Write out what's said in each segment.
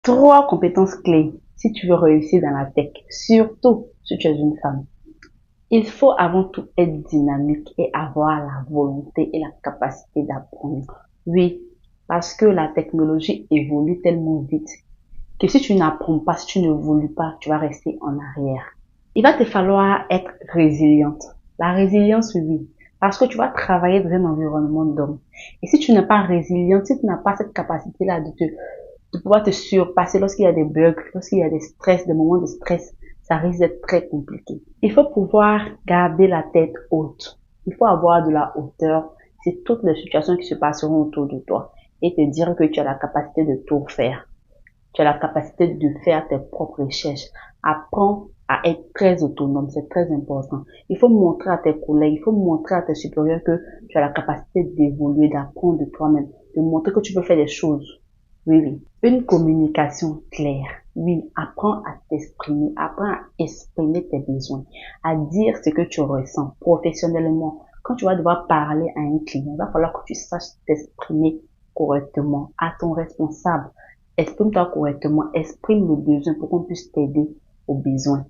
Trois compétences clés si tu veux réussir dans la tech, surtout si tu es une femme. Il faut avant tout être dynamique et avoir la volonté et la capacité d'apprendre. Oui, parce que la technologie évolue tellement vite que si tu n'apprends pas, si tu n'évolues pas, tu vas rester en arrière. Il va te falloir être résiliente. La résilience, oui, parce que tu vas travailler dans un environnement d'hommes. Et si tu n'es pas résiliente, si tu n'as pas cette capacité-là de pouvoir te surpasser lorsqu'il y a des bugs, lorsqu'il y a des stress, des moments de stress, ça risque d'être très compliqué. Il faut pouvoir garder la tête haute. Il faut avoir de la hauteur sur toutes les situations qui se passeront autour de toi et te dire que tu as la capacité de tout faire. Tu as la capacité de faire tes propres recherches. Apprends à être très autonome, c'est très important. Il faut montrer à tes collègues, il faut montrer à tes supérieurs que tu as la capacité d'évoluer, d'apprendre de toi-même, de montrer que tu peux faire des choses. Oui, oui. Une communication claire. Oui, apprends à t'exprimer, apprends à exprimer tes besoins, à dire ce que tu ressens professionnellement. Quand tu vas devoir parler à un client, il va falloir que tu saches t'exprimer correctement à ton responsable. Exprime-toi correctement, exprime le besoin pour qu'on puisse t'aider aux besoins.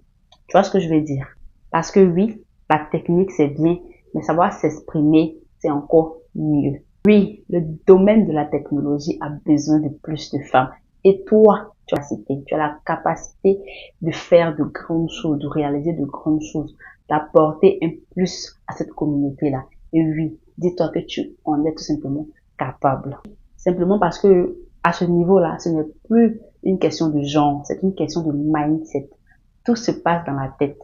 Tu vois ce que je veux dire? Parce que oui, la technique c'est bien, mais savoir s'exprimer, c'est encore mieux. Oui, le domaine de la technologie a besoin de plus de femmes. Et toi, tu as la capacité de faire de grandes choses, de réaliser de grandes choses, d'apporter un plus à cette communauté-là. Et oui, dis-toi que tu en es tout simplement capable. Simplement parce que à ce niveau-là, ce n'est plus une question de genre, c'est une question de mindset. Tout se passe dans la tête.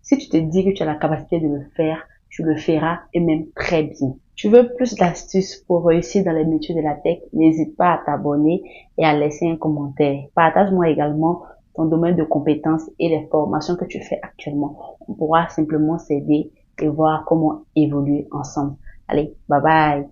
Si tu te dis que tu as la capacité de le faire, tu le feras et même très bien. Tu veux plus d'astuces pour réussir dans les métiers de la tech? N'hésite pas à t'abonner et à laisser un commentaire. Partage-moi également ton domaine de compétences et les formations que tu fais actuellement. On pourra simplement s'aider et voir comment évoluer ensemble. Allez, bye bye.